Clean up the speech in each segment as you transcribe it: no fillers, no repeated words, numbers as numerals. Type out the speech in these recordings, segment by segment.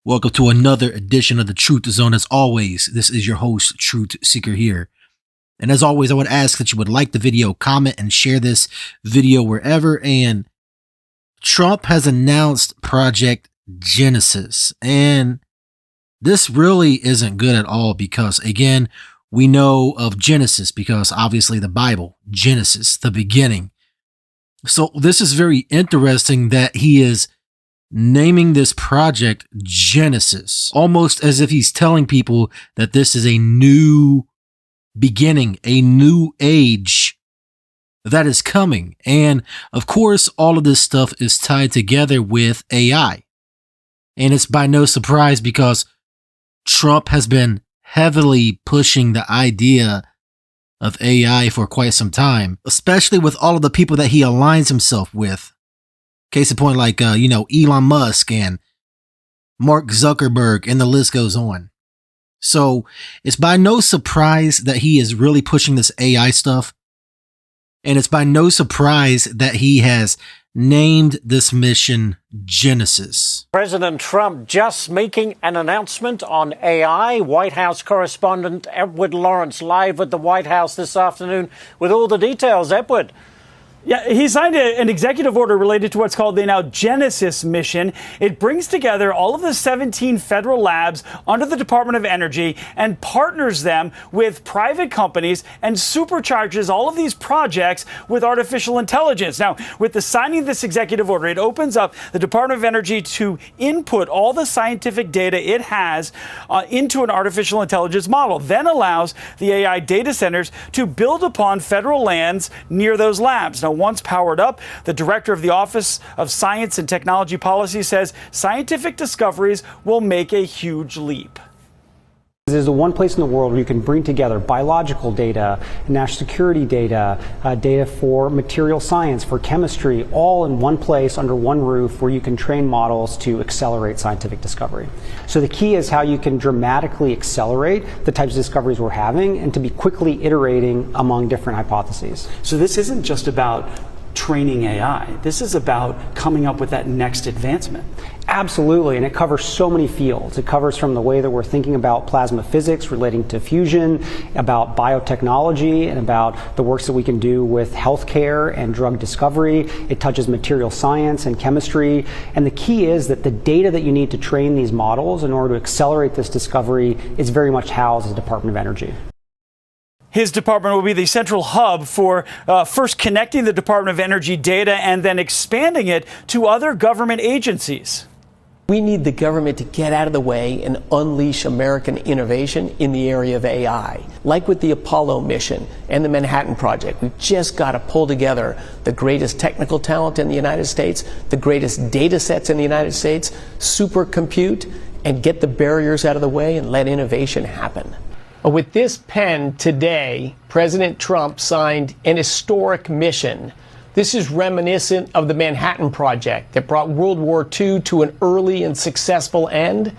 Welcome to another edition of the Truth Zone. As always, this is your host, Truth Seeker here. And as always, I would ask that you would like the video, comment, and share this video wherever. And Trump has announced Project Genesis. And this really isn't good at all because, again, we know of Genesis because obviously the Bible, Genesis, the beginning. So this is very interesting that he is naming this project Genesis, almost as if he's telling people that this is a new beginning, a new age that is coming. And of course, all of this stuff is tied together with AI. And it's by no surprise because Trump has been heavily pushing the idea of AI for quite some time, especially with all of the people that he aligns himself with. Case in point, like, Elon Musk and Mark Zuckerberg, and the list goes on. So it's by no surprise that he is really pushing this AI stuff. And it's by no surprise that he has named this mission Genesis. President Trump just making an announcement on AI. White House correspondent Edward Lawrence live at the White House this afternoon with all the details. Edward. Yeah, he signed an executive order related to what's called the now Genesis mission. It brings together all of the 17 federal labs under the Department of Energy and partners them with private companies and supercharges all of these projects with artificial intelligence. Now, with the signing of this executive order, it opens up the Department of Energy to input all the scientific data it has into an artificial intelligence model, then allows the AI data centers to build upon federal lands near those labs. Now, once powered up, the director of the Office of Science and Technology Policy says scientific discoveries will make a huge leap. There's the one place in the world where you can bring together biological data, national security data, data for material science, for chemistry, all in one place under one roof where you can train models to accelerate scientific discovery. So the key is how you can dramatically accelerate the types of discoveries we're having and to be quickly iterating among different hypotheses. So this isn't just about training AI. This is about coming up with that next advancement. Absolutely, and it covers so many fields. It covers from the way that we're thinking about plasma physics relating to fusion, about biotechnology, and about the works that we can do with healthcare and drug discovery. It touches material science and chemistry. And the key is that the data that you need to train these models in order to accelerate this discovery is very much housed at the Department of Energy. His department will be the central hub for first connecting the Department of Energy data and then expanding it to other government agencies. We need the government to get out of the way and unleash American innovation in the area of AI. Like with the Apollo mission and the Manhattan Project, we've just got to pull together the greatest technical talent in the United States, the greatest data sets in the United States, supercompute, and get the barriers out of the way and let innovation happen. With this pen today, President Trump signed an historic mission. This is reminiscent of the Manhattan Project that brought World War II to an early and successful end,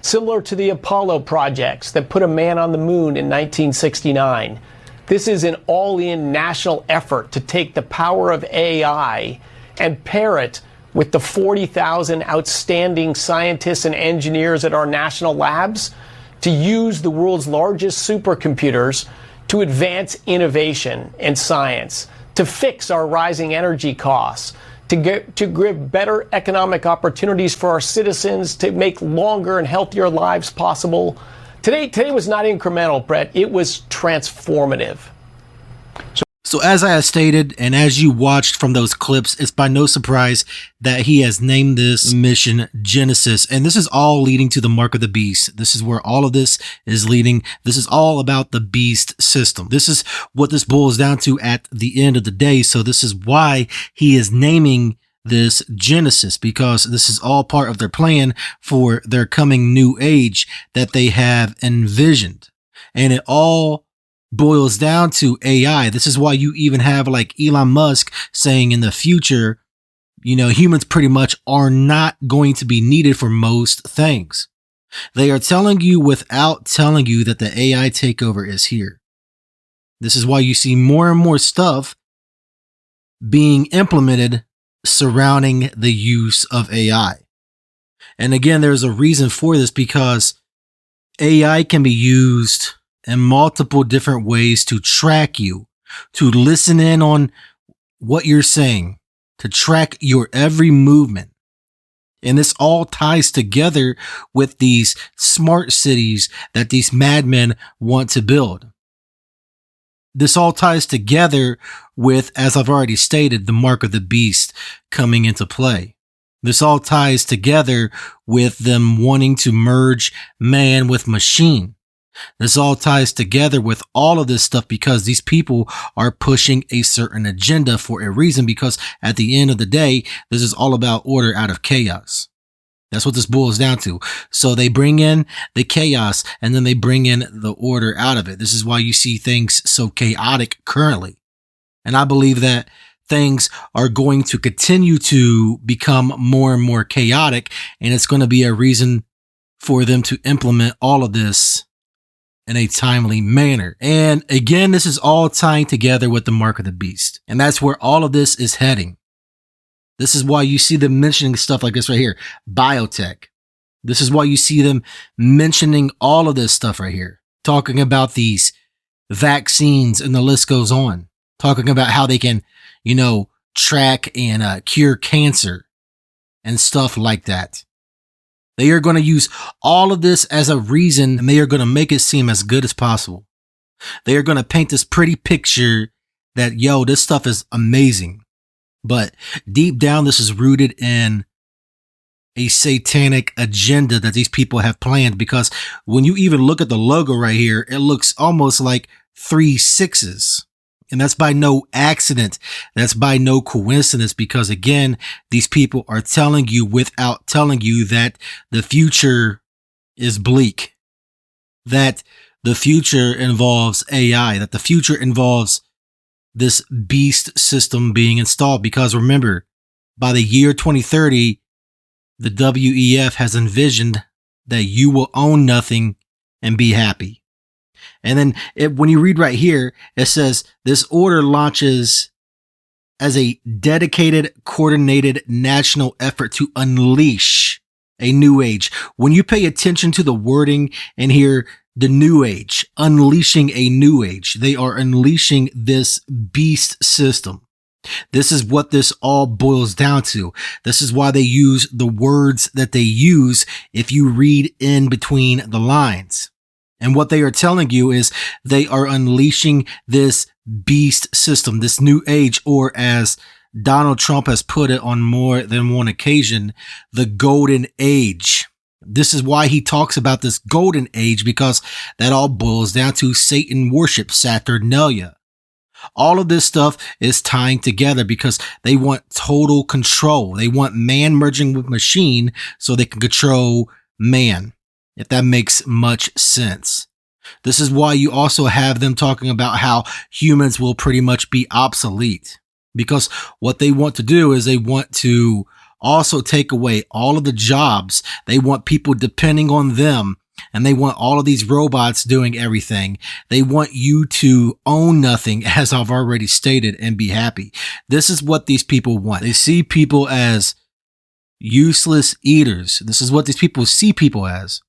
similar to the Apollo projects that put a man on the moon in 1969. This is an all-in national effort to take the power of AI and pair it with the 40,000 outstanding scientists and engineers at our national labs to use the world's largest supercomputers to advance innovation and science, to fix our rising energy costs, to give better economic opportunities for our citizens, to make longer and healthier lives possible. Today was not incremental, Brett. It was transformative. So as I have stated, and as you watched from those clips, it's by no surprise that he has named this mission Genesis. And this is all leading to the mark of the beast. This is where all of this is leading. This is all about the beast system. This is what this boils down to at the end of the day. So this is why he is naming this Genesis, because this is all part of their plan for their coming new age that they have envisioned. And it all boils down to AI. This is why you even have like Elon Musk saying in the future, humans pretty much are not going to be needed for most things. They are telling you without telling you that the AI takeover is here. This is why you see more and more stuff being implemented surrounding the use of AI. And again, there's a reason for this, because AI can be used in multiple different ways to track you, to listen in on what you're saying, to track your every movement. And this all ties together with these smart cities that these madmen want to build. This all ties together with, as I've already stated, the mark of the beast coming into play. This all ties together with them wanting to merge man with machine. This all ties together with all of this stuff because these people are pushing a certain agenda for a reason, because at the end of the day, this is all about order out of chaos. That's what this boils down to. So they bring in the chaos and then they bring in the order out of it. This is why you see things so chaotic currently. And I believe that things are going to continue to become more and more chaotic, and it's going to be a reason for them to implement all of this in a timely manner. And again, this is all tying together with the mark of the beast. And that's where all of this is heading. This is why you see them mentioning stuff like this right here, biotech. This is why you see them mentioning all of this stuff right here, talking about these vaccines, and the list goes on, talking about how they can, track and cure cancer and stuff like that. They are going to use all of this as a reason, and they are going to make it seem as good as possible. They are going to paint this pretty picture that, this stuff is amazing. But deep down, this is rooted in a satanic agenda that these people have planned, because when you even look at the logo right here, it looks almost like 3 6s. And that's by no accident. That's by no coincidence, because again, these people are telling you without telling you that the future is bleak, that the future involves AI, that the future involves this beast system being installed. Because remember, by the year 2030, the WEF has envisioned that you will own nothing and be happy. And then when you read right here, it says this order launches as a dedicated, coordinated national effort to unleash a new age. When you pay attention to the wording and hear the new age, unleashing a new age, they are unleashing this beast system. This is what this all boils down to. This is why they use the words that they use if you read in between the lines. And what they are telling you is they are unleashing this beast system, this new age, or as Donald Trump has put it on more than one occasion, the golden age. This is why he talks about this golden age, because that all boils down to Satan worship, Saturnalia. All of this stuff is tying together because they want total control. They want man merging with machine so they can control man, if that makes much sense. This is why you also have them talking about how humans will pretty much be obsolete, because what they want to do is they want to also take away all of the jobs. They want people depending on them, and they want all of these robots doing everything. They want you to own nothing, as I've already stated, and be happy. This is what these people want. They see people as useless eaters. This is what these people see people as.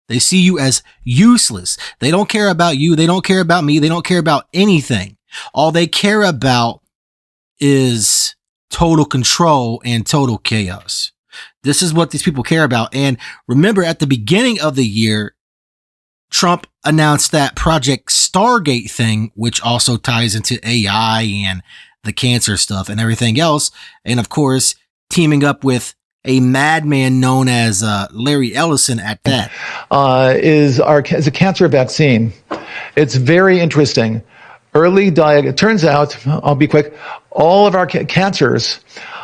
They see you as useless. They don't care about you. They don't care about me. They don't care about anything. All they care about is total control and total chaos. This is what these people care about. And remember, at the beginning of the year, Trump announced that Project Stargate thing, which also ties into AI and the cancer stuff and everything else. And of course, teaming up with a madman known as Larry Ellison at that. Is a cancer vaccine. It's very interesting. It turns out, I'll be quick, all of our cancers,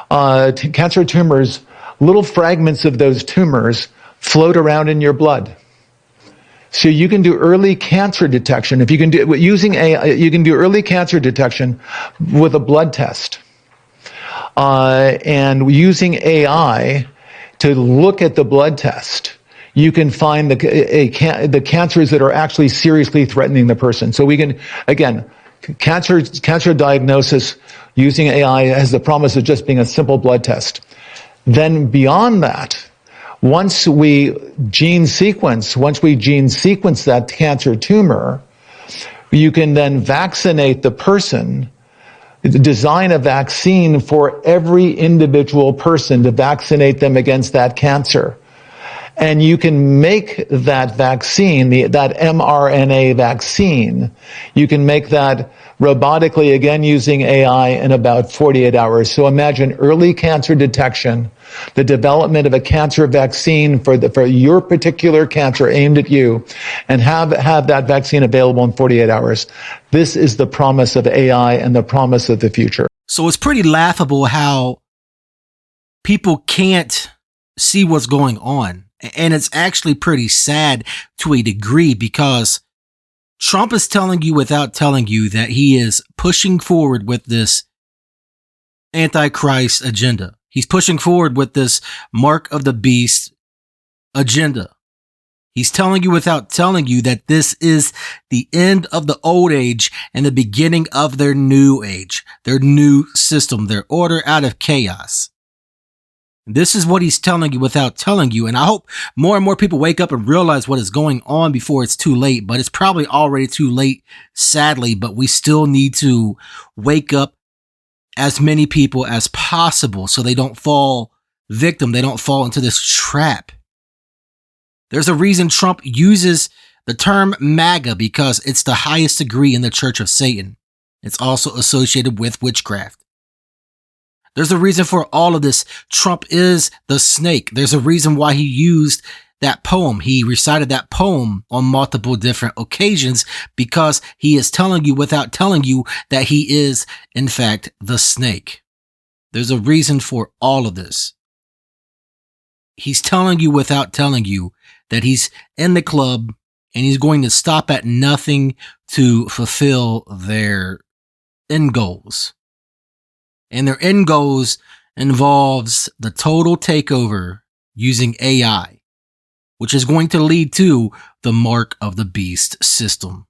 cancer tumors, little fragments of those tumors float around in your blood. So you can do early cancer detection. If you can do using AI, you can do early cancer detection with a blood test. And using AI to look at the blood test, you can find the cancers that are actually seriously threatening the person. So we can, again, cancer diagnosis using AI has the promise of just being a simple blood test. Then beyond that, Once we gene sequence that cancer tumor, you can then vaccinate the person, design a vaccine for every individual person to vaccinate them against that cancer. And you can make that vaccine, that mRNA vaccine, you can make that robotically, again using AI, in about 48 hours. So imagine early cancer detection, the development of a cancer vaccine for your particular cancer aimed at you, and have that vaccine available in 48 hours. This is the promise of AI and the promise of the future. So it's pretty laughable how people can't see what's going on. And it's actually pretty sad to a degree, because Trump is telling you without telling you that he is pushing forward with this Antichrist agenda. He's pushing forward with this mark of the beast agenda. He's telling you without telling you that this is the end of the old age and the beginning of their new age, their new system, their order out of chaos. This is what he's telling you without telling you. And I hope more and more people wake up and realize what is going on before it's too late. But it's probably already too late, sadly. But we still need to wake up as many people as possible so they don't fall victim. They don't fall into this trap. There's a reason Trump uses the term MAGA, because it's the highest degree in the Church of Satan. It's also associated with witchcraft. There's a reason for all of this. Trump is the snake. There's a reason why he used that poem. He recited that poem on multiple different occasions, because he is telling you without telling you that he is, in fact, the snake. There's a reason for all of this. He's telling you without telling you that he's in the club and he's going to stop at nothing to fulfill their end goals. And their end goals involves the total takeover using AI, which is going to lead to the mark of the beast system.